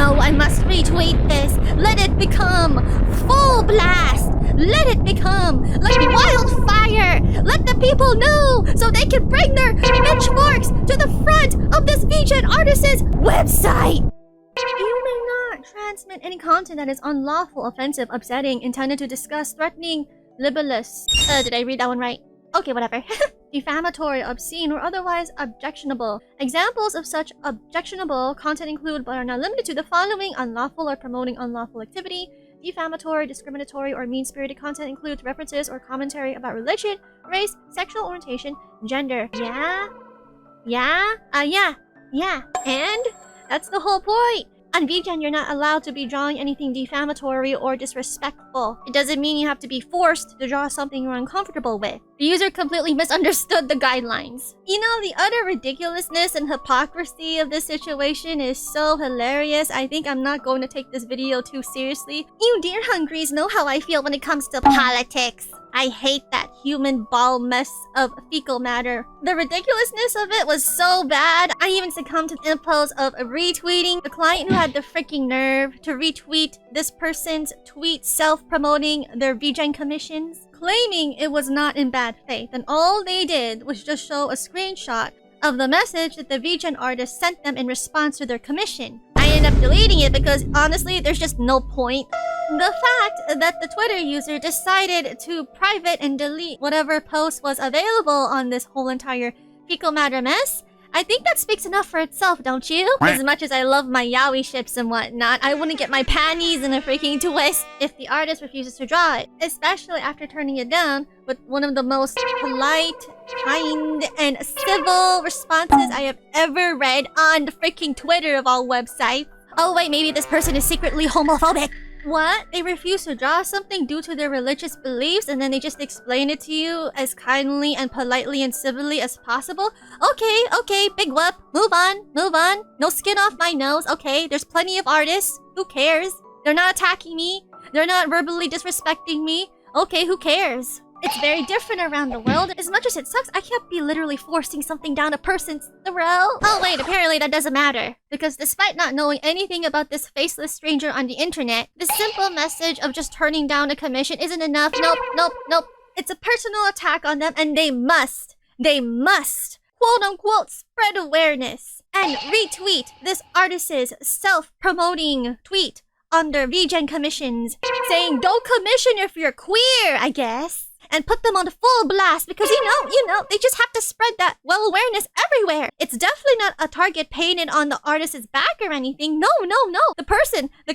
No, I must retweet this. Let it become full blast. Let it become like wildfire. Let the people know so they can bring their pitchforks to the front of this VTuber artist's website. You may not transmit any content that is unlawful, offensive, upsetting, intended to disgust, threatening, libelous. Did I read that one right? Okay, whatever. Defamatory, obscene, or otherwise objectionable. Examples of such objectionable content include, but are not limited to, the following: unlawful or promoting unlawful activity. Defamatory, discriminatory, or mean-spirited content includes references or commentary about religion, race, sexual orientation, gender. Yeah? Yeah. And that's the whole point. On VGen, you're not allowed to be drawing anything defamatory or disrespectful. It doesn't mean you have to be forced to draw something you're uncomfortable with. The user completely misunderstood the guidelines. You know, the utter ridiculousness and hypocrisy of this situation is so hilarious. I think I'm not going to take this video too seriously. You dear hungries know how I feel when it comes to politics. I hate that human ball mess of fecal matter. The ridiculousness of it was so bad, I even succumbed to the impulse of retweeting. The client who had the freaking nerve to retweet this person's tweet self-promoting their VGen commissions, claiming it was not in bad faith, and all they did was just show a screenshot of the message that the VGen artist sent them in response to their commission. I ended up deleting it because honestly, there's just no point. The fact that the Twitter user decided to private and delete whatever post was available on this whole entire fecal matter mess, I think that speaks enough for itself, don't you? As much as I love my yaoi ships and whatnot, I wouldn't get my panties in a freaking twist if the artist refuses to draw it, especially after turning it down with one of the most polite, kind, and civil responses I have ever read on the freaking Twitter of all websites. Oh wait, maybe this person is secretly homophobic. What? They refuse to draw something due to their religious beliefs and then they just explain it to you as kindly and politely and civilly as possible? Okay, big whoop. Move on. No skin off my nose. Okay, there's plenty of artists. Who cares? They're not attacking me. They're not verbally disrespecting me. Okay, who cares? It's very different around the world. As much as it sucks, I can't be literally forcing something down a person's throat. Oh wait, apparently that doesn't matter. Because despite not knowing anything about this faceless stranger on the internet, the simple message of just turning down a commission isn't enough. Nope. It's a personal attack on them and they must, quote-unquote, spread awareness and retweet this artist's self-promoting tweet on their VGen commissions, saying don't commission if you're queer, I guess. And put them on full blast because, you know, they just have to spread that awareness everywhere. It's definitely not a target painted on the artist's back or anything. No. The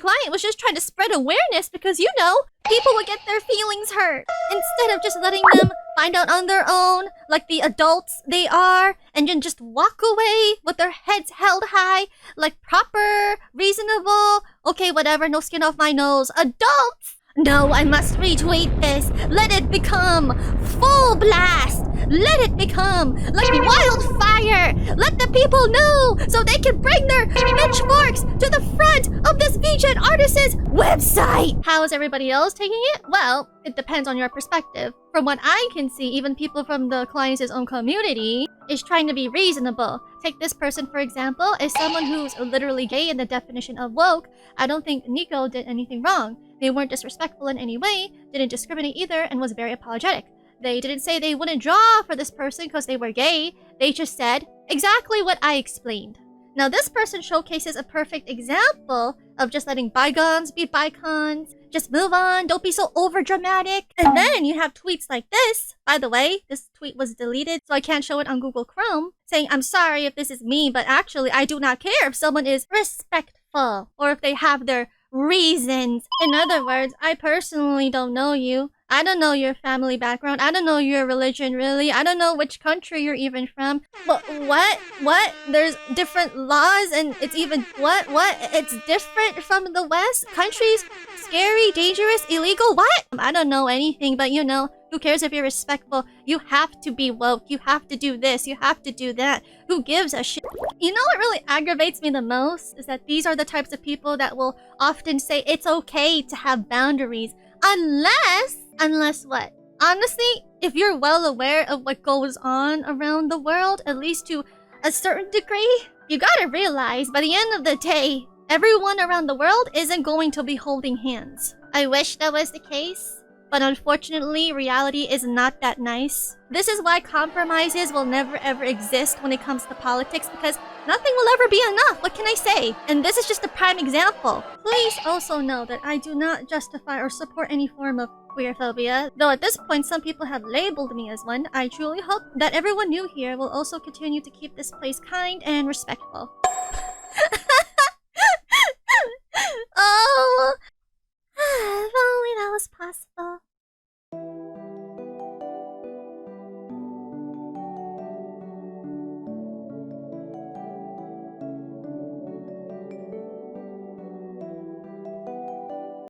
client was just trying to spread awareness because, you know, people would get their feelings hurt. Instead of just letting them find out on their own, like the adults they are, and then just walk away with their heads held high, like proper, reasonable, okay, whatever, no skin off my nose, adults. No, I must retweet this. Let it become full blast. Let it become like wildfire. Let the people know so they can bring their pitchforks to the front of this VGen artist's website. How is everybody else taking it? Well, it depends on your perspective. From what I can see, even people from the client's own community is trying to be reasonable. Take this person, for example, as someone who's literally gay in the definition of woke. I don't think Nico did anything wrong. They weren't disrespectful in any way, didn't discriminate either, and was very apologetic. They didn't say they wouldn't draw for this person because they were gay. They just said exactly what I explained. Now, this person showcases a perfect example of just letting bygones be bygones. Just move on, don't be so overdramatic. And then you have tweets like this. By the way, this tweet was deleted, so I can't show it on Google Chrome, saying, I'm sorry if this is mean, but actually I do not care if someone is respectful or if they have their reasons. In other words, I personally don't know you. I don't know your family background. I don't know your religion, really. I don't know which country you're even from. But what? There's different laws and it's even... What? It's different from the West? Countries? Scary, dangerous, illegal? What? I don't know anything, but you know, who cares if you're respectful? You have to be woke. You have to do this. You have to do that. Who gives a shit? You know what really aggravates me the most? Is that these are the types of people that will often say it's okay to have boundaries. Unless what? Honestly, if you're well aware of what goes on around the world, at least to a certain degree, you gotta realize by the end of the day, everyone around the world isn't going to be holding hands. I wish that was the case, but unfortunately, reality is not that nice. This is why compromises will never ever exist when it comes to politics, because nothing will ever be enough. What can I say? And this is just a prime example. Please also know that I do not justify or support any form of queerphobia. Though at this point, some people have labeled me as one. I truly hope that everyone new here will also continue to keep this place kind and respectful. Oh, if only that was possible.